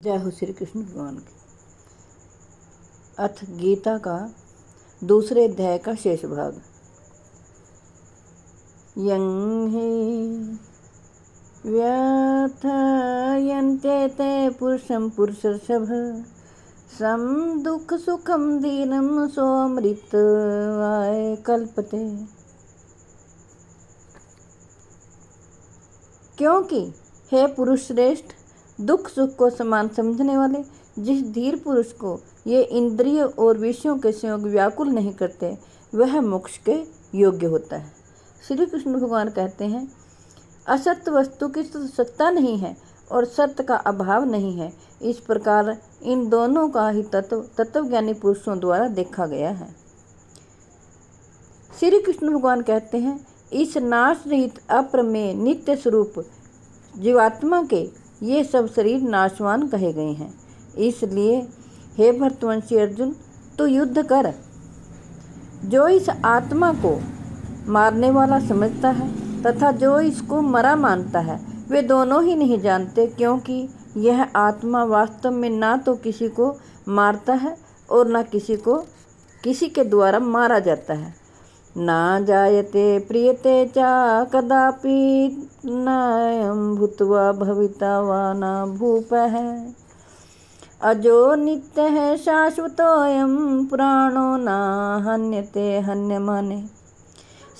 जय हो श्री कृष्ण भगवान की। अथ गीता का दूसरे अध्याय का शेष भाग। यं हि व्यथयन्ते ते पुरुषं पुरुषर्षभ सं दुःख सुखम दीनं सोऽमृतवाय कल्पते। क्योंकि हे पुरुष श्रेष्ठ, दुख सुख को समान समझने वाले जिस धीर पुरुष को ये इंद्रिय और विषयों के संयोग व्याकुल नहीं करते, वह मोक्ष के योग्य होता है। श्री कृष्ण भगवान कहते हैं, असत्य वस्तु की सत्ता नहीं है और सत्य का अभाव नहीं है। इस प्रकार इन दोनों का ही तत्वज्ञानी पुरुषों द्वारा देखा गया है। श्री कृष्ण भगवान कहते हैं, इस नाश रहित अप्रमेय नित्य स्वरूप जीवात्मा के ये सब शरीर नाशवान कहे गए हैं। इसलिए हे भरतवंशी अर्जुन, तू युद्ध कर। जो इस आत्मा को मारने वाला समझता है तथा जो इसको मरा मानता है, वे दोनों ही नहीं जानते, क्योंकि यह आत्मा वास्तव में ना तो किसी को मारता है और न किसी के द्वारा मारा जाता है। ना जायते प्रियते च कदापि नायं भूत्वा भविता वा न भूपः अजो नित्य है शाश्वतोऽयं पुराणो न हन्यते हन्यमाने।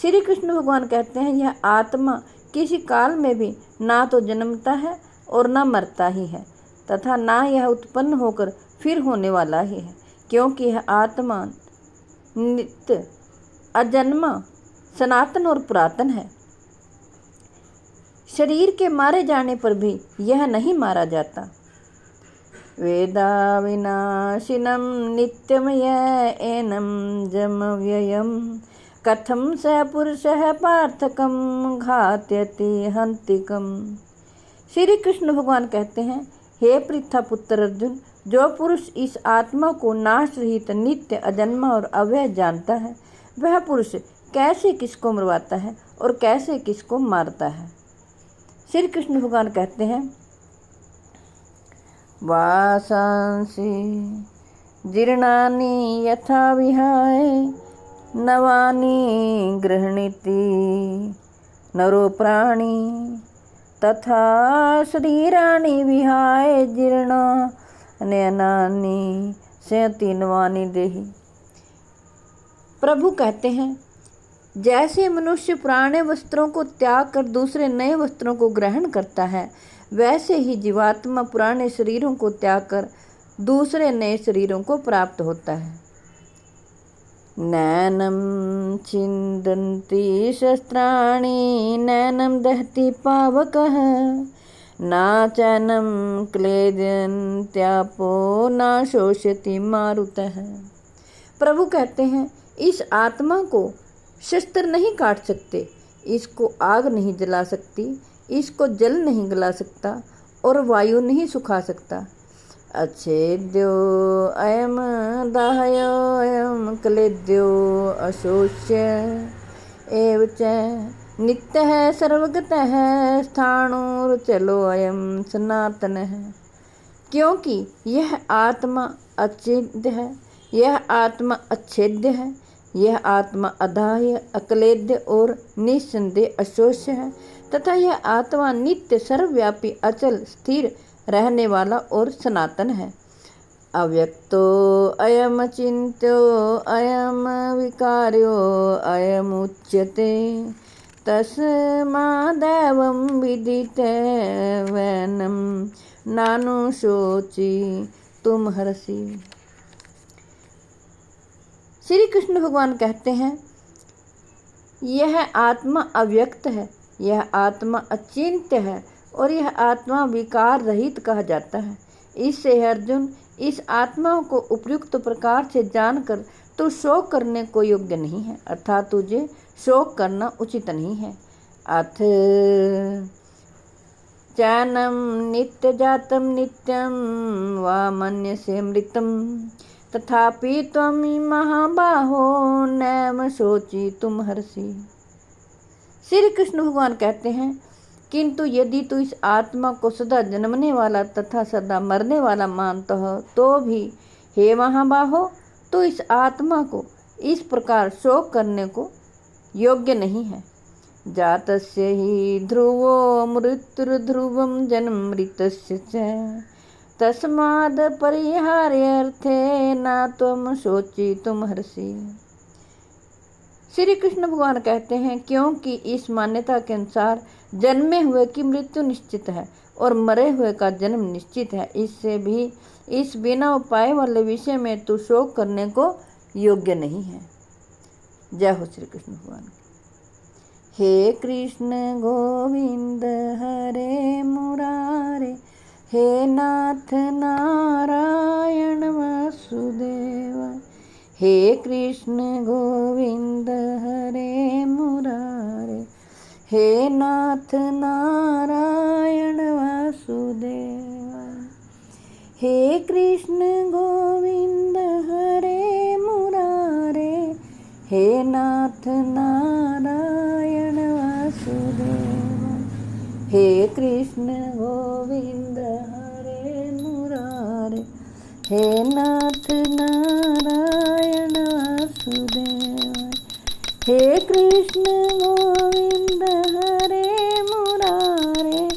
श्री कृष्ण भगवान कहते हैं, यह आत्मा किसी काल में भी ना तो जन्मता है और न मरता ही है तथा ना यह उत्पन्न होकर फिर होने वाला ही है, क्योंकि यह आत्मा नित्य अजन्मा सनातन और पुरातन है। शरीर के मारे जाने पर भी यह नहीं मारा जाता। वेदा विनाशिनं नित्यम एनं जम व्ययम कथम स पुरुषः पार्थकम घात्यति हंतिकम। श्री कृष्ण भगवान कहते हैं, हे पृथा पुत्र अर्जुन, जो पुरुष इस आत्मा को नाश रहित नित्य अजन्मा और अव्यय जानता है, वह पुरुष कैसे किसको मरवाता है और कैसे किसको मारता है। श्री कृष्ण भगवान कहते हैं, वासांसि जीर्णानि यथा विहाय नवानि गृह्णीति नरो प्राणी तथा शरीराणि विहाय जीर्णान्यानि शयति नवानि देहि। प्रभु कहते हैं, जैसे मनुष्य पुराने वस्त्रों को त्याग कर दूसरे नए वस्त्रों को ग्रहण करता है, वैसे ही जीवात्मा पुराने शरीरों को त्याग कर दूसरे नए शरीरों को प्राप्त होता है। नैनम छिन्दन्ति शस्त्राणि नैनम दहति पावकः न चैनम क्लेदन्त्यापो न शोषयति मारुतः। प्रभु कहते हैं, इस आत्मा को शस्त्र नहीं काट सकते, इसको आग नहीं जला सकती, इसको जल नहीं गला सकता और वायु नहीं सुखा सकता। अच्छेद्यो अयम दाहयो अयम क्लेद्यो अशोष्य एव च नित्यः सर्वगतः स्थाणुर्चलो अयम सनातनः। क्योंकि यह आत्मा अचिन्त्य है, यह आत्मा अच्छेद्य है, यह आत्मा अदाह्य अक्लेद्य और निस्संदेह अशोष्य है तथा यह आत्मा नित्य सर्वव्यापी अचल स्थिर रहने वाला और सनातन है। अव्यक्तो अयम अचिन्त्यो अयम विकार्यो अयम उच्यते तस्मादेवं विदिते वैनं नानुशोचि तुम हर्षि। श्री कृष्ण भगवान कहते हैं, यह आत्मा अव्यक्त है, यह आत्मा अचिन्त्य है और यह आत्मा विकार रहित कहा जाता है। इससे अर्जुन, इस आत्मा को उपयुक्त प्रकार से जानकर तू शोक करने को योग्य नहीं है, अर्थात तुझे शोक करना उचित नहीं है। अथ चैनम नित्य जातम नित्यम वा मन्यसे मृतम तथापि त्वं महाबाहो नैव शोचि तुम हर्षि। श्री कृष्ण भगवान कहते हैं, किंतु यदि तू इस आत्मा को सदा जन्मने वाला तथा सदा मरने वाला मानता हो तो भी हे महाबाहो, तो इस आत्मा को इस प्रकार शोक करने को योग्य नहीं है। जातस्य हि ध्रुवो मृत्युर्ध्रुवं जन्ममृतस्य च तस्माद् परिहार्यर्थे न त्वं शोचितुम हर्षि। श्री कृष्ण भगवान कहते हैं, क्योंकि इस मान्यता के अनुसार जन्मे हुए की मृत्यु निश्चित है और मरे हुए का जन्म निश्चित है, इससे भी इस बिना उपाय वाले विषय में तू शोक करने को योग्य नहीं है। जय हो श्री कृष्ण भगवान। हे कृष्ण गोविंद हरे मुरारे, हे नाथ नारायण वासुदेव। हे कृष्ण गोविंद हरे मुरारे, हे नाथ नारायण वासुदेव। हे कृष्ण गोविंद हरे मुरारे, हे नाथ नारायण वासुदेव। हे कृष्ण गोविंद हरे मुरारे, हे नाथ नारायण वासुदेव। हे कृष्ण गोविंद हरे मुरारे,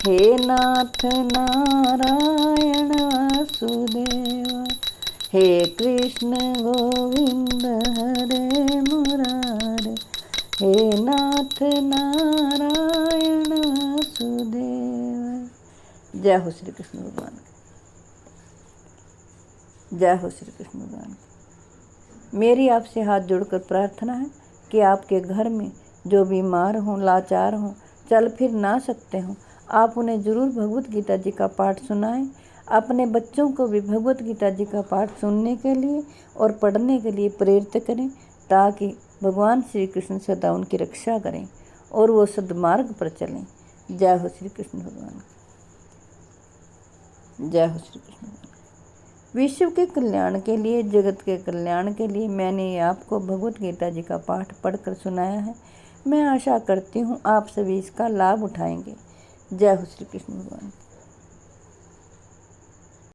हे नाथ नारायण वासुदेव। हे कृष्ण गोविंद हरे मुरारे, हे नाथ नारायण वासुदेव। जय हो श्री कृष्ण भगवान। जय हो श्री कृष्ण भगवान। मेरी आपसे हाथ जोड़कर प्रार्थना है कि आपके घर में जो बीमार हों, लाचार हों, चल फिर ना सकते हों, आप उन्हें जरूर भगवत गीता जी का पाठ सुनाएं। अपने बच्चों को भी भगवत गीता जी का पाठ सुनने के लिए और पढ़ने के लिए प्रेरित करें, ताकि भगवान श्री कृष्ण सदा उनकी रक्षा करें और वो सद्मार्ग पर चलें। जय हो श्री कृष्ण भगवान। जय हो श्री कृष्ण भगवान। विश्व के कल्याण के लिए, जगत के कल्याण के लिए मैंने आपको भगवत गीता जी का पाठ पढ़कर सुनाया है। मैं आशा करती हूँ आप सभी इसका लाभ उठाएंगे। जय हो श्री कृष्ण भगवान।